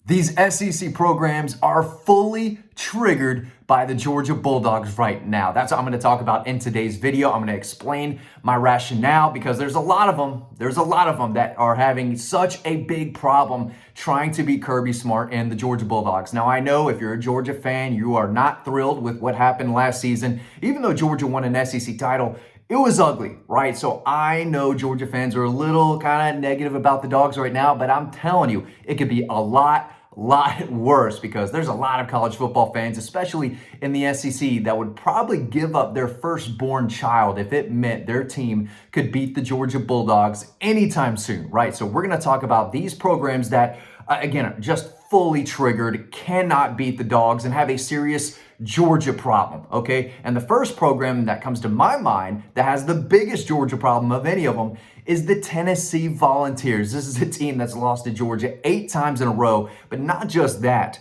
These SEC programs are fully triggered by the Georgia Bulldogs right now. That's what I'm going to talk about in today's video. I'm going to explain my rationale because there's a lot of them. There's a lot of them that are having such a big problem trying to beat Kirby Smart and the Georgia Bulldogs. Now, I know if you're a Georgia fan, you are not thrilled with what happened last season. Even though Georgia won an SEC title, it was ugly, right? So I know Georgia fans are a little kind of negative about the Dogs right now, but I'm telling you, it could be a lot worse because there's a lot of college football fans, especially in the SEC, that would probably give up their firstborn child if it meant their team could beat the Georgia Bulldogs anytime soon, right? So we're going to talk about these programs that, again, are just fully triggered, cannot beat the Dogs, and have a serious Georgia problem, okay? And the first program that comes to my mind that has the biggest Georgia problem of any of them is the Tennessee Volunteers. This is a team that's lost to Georgia 8 times in a row, but not just that.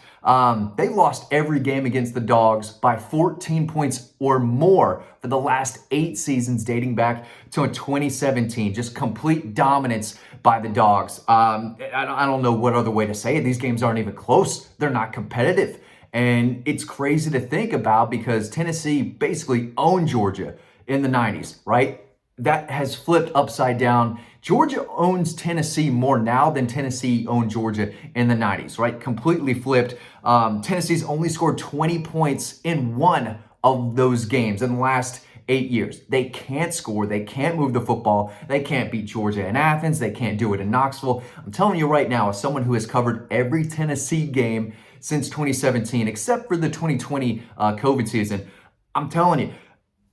They lost every game against the Dogs by 14 points or more for the last 8 seasons dating back to 2017. Just complete dominance by the Dogs. I don't know what other way to say it. These games aren't even close. They're not competitive. And it's crazy to think about because Tennessee basically owned Georgia in the 90s, right? That has flipped upside down. Georgia owns Tennessee more now than Tennessee owned Georgia in the 90s, right? Completely flipped. Tennessee's only scored 20 points in one of those games in the last 8 years. They can't score. They can't move the football. They can't beat Georgia in Athens. They can't do it in Knoxville. I'm telling you right now, as someone who has covered every Tennessee game since 2017, except for the 2020 COVID season, I'm telling you,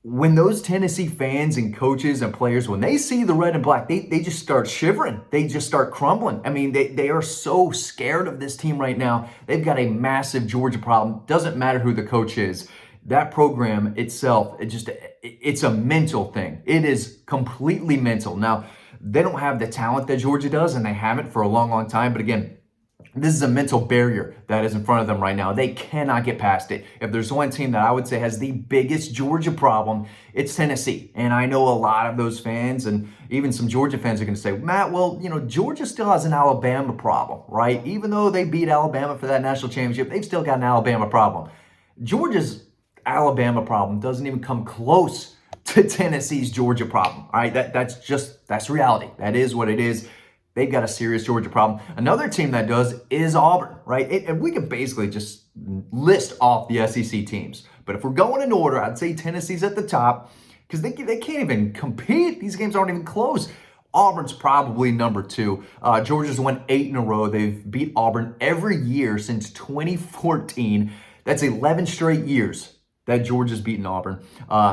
when those Tennessee fans and coaches and players, when they see the red and black, they just start shivering. They just start crumbling. I mean, they are so scared of this team right now. They've got a massive Georgia problem. Doesn't matter who the coach is. That program itself, it's a mental thing. It is completely mental. Now, they don't have the talent that Georgia does, and they haven't for a long time. But again, this is a mental barrier that is in front of them right now. They cannot get past it. If there's one team that I would say has the biggest Georgia problem, it's Tennessee. And I know a lot of those fans and even some Georgia fans are going to say, Matt, well, Georgia still has an Alabama problem, right? Even though they beat Alabama for that national championship, they've still got an Alabama problem. Georgia's Alabama problem doesn't even come close to Tennessee's Georgia problem. All right, that's reality. That is what it is. They've got a serious Georgia problem. Another team that does is Auburn, right? And we could basically just list off the SEC teams. But if we're going in order, I'd say Tennessee's at the top because they can't even compete. These games aren't even close. Auburn's probably number 2. Georgia's won 8 in a row. They've beat Auburn every year since 2014. That's 11 straight years that Georgia's beaten Auburn.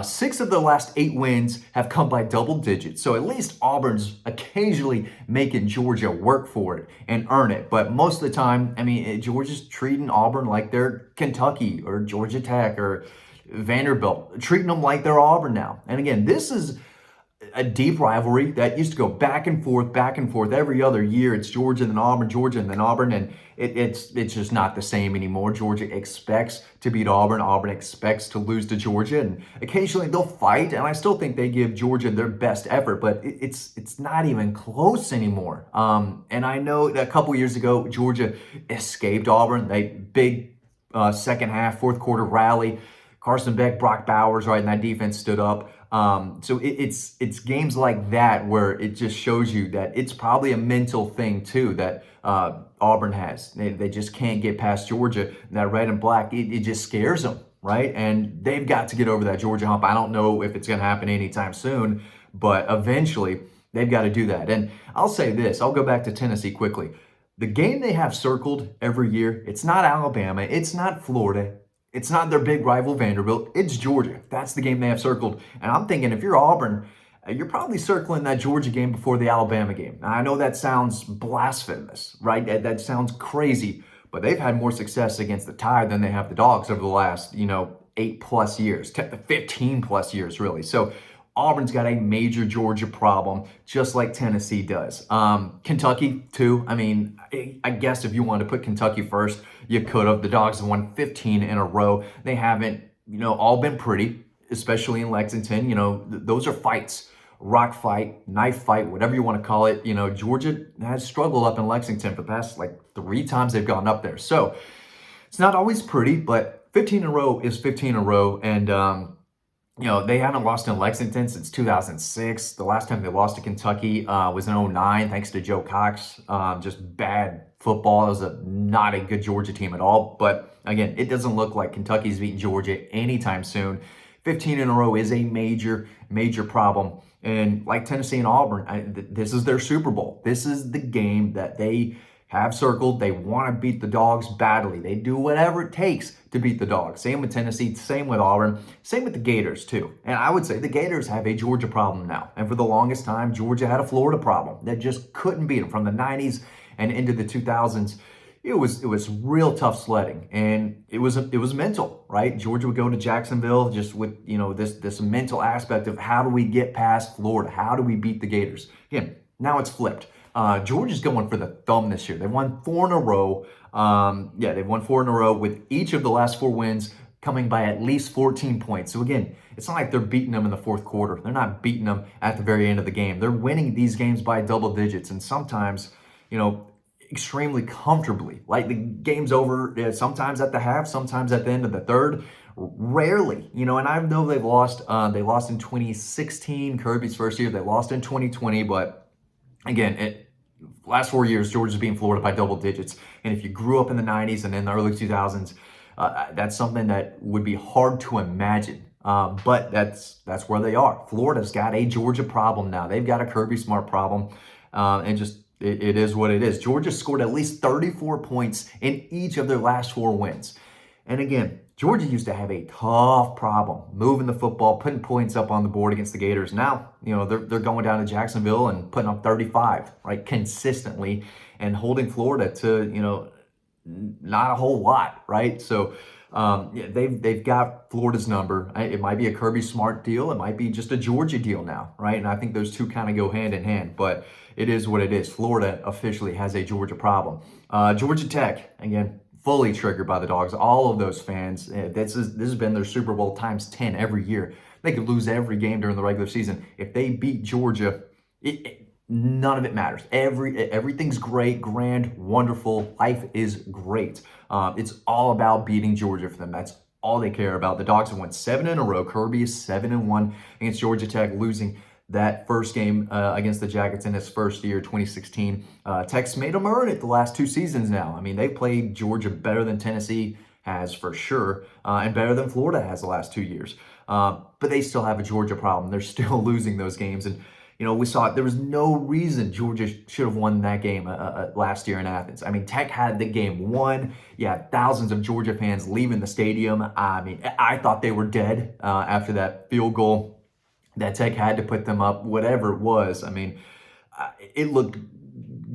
6 of the last 8 wins have come by double digits. So at least Auburn's occasionally making Georgia work for it and earn it. But most of the time, I mean, Georgia's treating Auburn like they're Kentucky or Georgia Tech or Vanderbilt, treating them like they're Auburn now. And again, this is a deep rivalry that used to go back and forth every other year. It's Georgia and then Auburn, Georgia and then Auburn, and it's just not the same anymore. Georgia expects to beat Auburn. Auburn expects to lose to Georgia, and occasionally they'll fight, and I still think they give Georgia their best effort, but it's not even close anymore. And I know that a couple years ago, Georgia escaped Auburn. They big second half, fourth quarter rally. Carson Beck, Brock Bowers, right, and that defense stood up. So it's games like that where it just shows you that it's probably a mental thing too that Auburn has. They just can't get past Georgia. And that red and black, it just scares them, right? And they've got to get over that Georgia hump. I don't know if it's going to happen anytime soon, but eventually they've got to do that. And I'll say this, I'll go back to Tennessee quickly. The game they have circled every year, it's not Alabama, it's not Florida, it's not their big rival Vanderbilt. It's Georgia. That's the game they have circled. And I'm thinking if you're Auburn, you're probably circling that Georgia game before the Alabama game. Now, I know that sounds blasphemous, right? That sounds crazy. But they've had more success against the Tide than they have the Dogs over the last, 8+ years, 15+ years, really. So Auburn's got a major Georgia problem, just like Tennessee does. Kentucky, too. I mean, I guess if you wanted to put Kentucky first, you could have. The Dogs have won 15 in a row. They haven't, all been pretty, especially in Lexington. Those are fights. Rock fight, knife fight, whatever you want to call it. Georgia has struggled up in Lexington for the past, 3 times they've gone up there. So it's not always pretty, but 15 in a row is 15 in a row. And, they haven't lost in Lexington since 2006. The last time they lost to Kentucky was in 2009, thanks to Joe Cox. Just bad football. It was not a good Georgia team at all. But again, it doesn't look like Kentucky's beating Georgia anytime soon. 15 in a row is a major, major problem. And like Tennessee and Auburn, this is their Super Bowl. This is the game that they have circled. They want to beat the Dogs badly. They do whatever it takes to beat the Dogs. Same with Tennessee, same with Auburn, same with the Gators too. And I would say the Gators have a Georgia problem now. And for the longest time, Georgia had a Florida problem that just couldn't beat them from the 90s and into the 2000s. It was real tough sledding, and it was mental, right? Georgia would go to Jacksonville just with this mental aspect of how do we get past Florida? How do we beat the Gators? Again, now it's flipped. Georgia's going for the thumb this year. They've won 4 in a row. They've won 4 in a row with each of the last 4 wins coming by at least 14 points. So again, it's not like they're beating them in the fourth quarter. They're not beating them at the very end of the game. They're winning these games by double digits, and sometimes, extremely comfortably. Like the game's over sometimes at the half, sometimes at the end of the third. Rarely, and I know they've lost. They lost in 2016, Kirby's first year. They lost in 2020, but again, last 4 years, Georgia's beating Florida by double digits. And if you grew up in the 90s and in the early 2000s, that's something that would be hard to imagine. But that's where they are. Florida's got a Georgia problem now. They've got a Kirby Smart problem. It is what it is. Georgia scored at least 34 points in each of their last 4 wins. And again, Georgia used to have a tough problem moving the football, putting points up on the board against the Gators. Now, they're going down to Jacksonville and putting up 35, right, consistently, and holding Florida to, not a whole lot, right? So they've got Florida's number. It might be a Kirby Smart deal. It might be just a Georgia deal now, right? And I think those two kind of go hand in hand, but it is what it is. Florida officially has a Georgia problem. Georgia Tech, again, fully triggered by the Dogs. All of those fans, this has been their Super Bowl times 10 every year. They could lose every game during the regular season. If they beat Georgia, none of it matters. Everything's great, grand, wonderful. Life is great. It's all about beating Georgia for them. That's all they care about. The Dogs have won 7 in a row. Kirby is 7-1 against Georgia Tech, losing that first game against the Jackets in his first year, 2016. Tech's made them earn it the last 2 seasons now. I mean, they played Georgia better than Tennessee has for sure, and better than Florida has the last 2 years. But they still have a Georgia problem. They're still losing those games. And, we saw it. There was no reason Georgia should have won that game last year in Athens. I mean, Tech had the game won. Yeah, thousands of Georgia fans leaving the stadium. I mean, I thought they were dead after that field goal that Tech had to put them up, whatever it was. I mean, it looked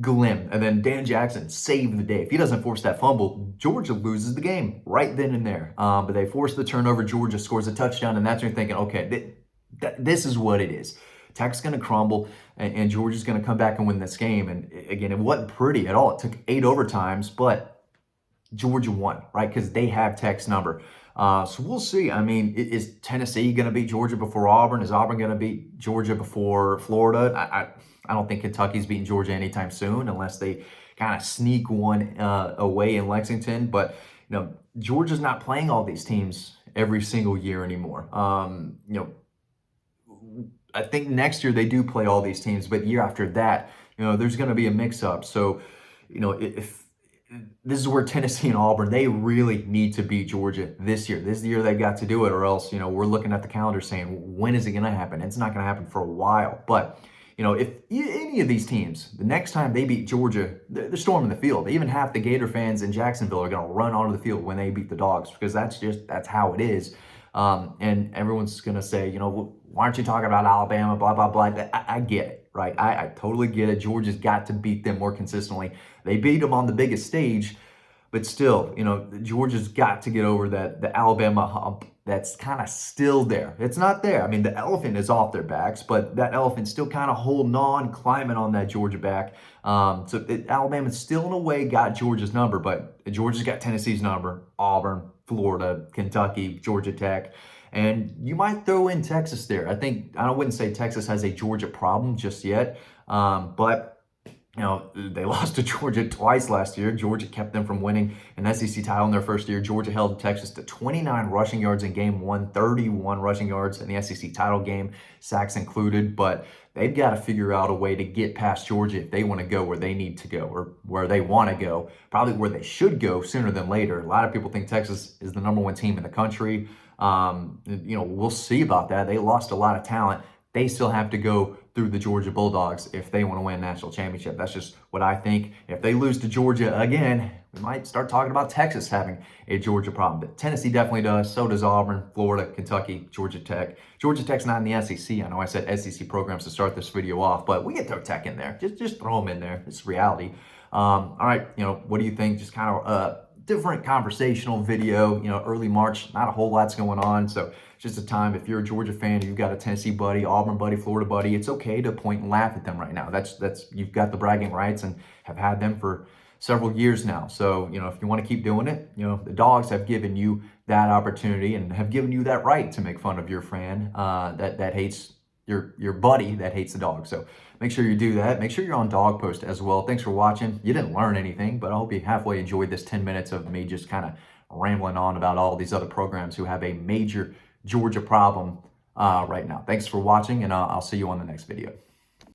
glim. And then Dan Jackson saved the day. If he doesn't force that fumble, Georgia loses the game right then and there. But they force the turnover. Georgia scores a touchdown, and that's when you're thinking, okay, this is what it is. Tech's going to crumble, and Georgia's going to come back and win this game. And again, it wasn't pretty at all. It took 8 overtimes, but Georgia won, right? Because they have Tech's number. So we'll see. I mean, is Tennessee going to beat Georgia before Auburn? Is Auburn going to beat Georgia before Florida? I don't think Kentucky's beating Georgia anytime soon unless they kind of sneak one away in Lexington. But, Georgia's not playing all these teams every single year anymore. I think next year they do play all these teams, but year after that, there's going to be a mix-up. So, if this is where Tennessee and Auburn, they really need to beat Georgia this year. This is the year they've got to do it, or else, we're looking at the calendar saying, when is it going to happen? It's not going to happen for a while. But, if any of these teams, the next time they beat Georgia, they're storming the field. Even half the Gator fans in Jacksonville are going to run onto the field when they beat the Dogs, because that's how it is. And everyone's going to say, why aren't you talking about Alabama, blah, blah, blah. I get it, right? I totally get it. Georgia's got to beat them more consistently. They beat them on the biggest stage, but still, Georgia's got to get over the Alabama hump that's kind of still there. It's not there. I mean, the elephant is off their backs, but that elephant's still kind of holding on, climbing on that Georgia back. Alabama's still in a way got Georgia's number, but Georgia's got Tennessee's number, Auburn, Florida, Kentucky, Georgia Tech. And you might throw in Texas there. I wouldn't say Texas has a Georgia problem just yet, but They lost to Georgia twice last year. Georgia kept them from winning an SEC title in their first year. Georgia held Texas to 29 rushing yards in game one, 31 rushing yards in the SEC title game, sacks included. But they've got to figure out a way to get past Georgia if they want to go where they need to go or where they want to go, probably where they should go sooner than later. A lot of people think Texas is the #1 team in the country. We'll see about that. They lost a lot of talent. They still have to go through the Georgia Bulldogs if they want to win a national championship. That's just what I think. If they lose to Georgia again, we might start talking about Texas having a Georgia problem. But Tennessee definitely does. So does Auburn, Florida, Kentucky, Georgia Tech. Georgia Tech's not in the SEC. I know I said SEC programs to start this video off, but we can throw Tech in there. Just throw them in there. It's reality. All right, what do you think? Just kind of different conversational video. Early March, not a whole lot's going on, so it's just a time. If you're a Georgia fan, you've got a Tennessee buddy, Auburn buddy, Florida buddy, it's okay to point and laugh at them right now. That's you've got the bragging rights and have had them for several years now. So if you want to keep doing it, the Dogs have given you that opportunity and have given you that right to make fun of your fan that hates your buddy that hates the Dog. So make sure you do that. Make sure you're on Dog Post as well. Thanks for watching. You didn't learn anything, but I hope you halfway enjoyed this 10 minutes of me just kind of rambling on about all these other programs who have a major Georgia problem right now. Thanks for watching, and I'll see you on the next video.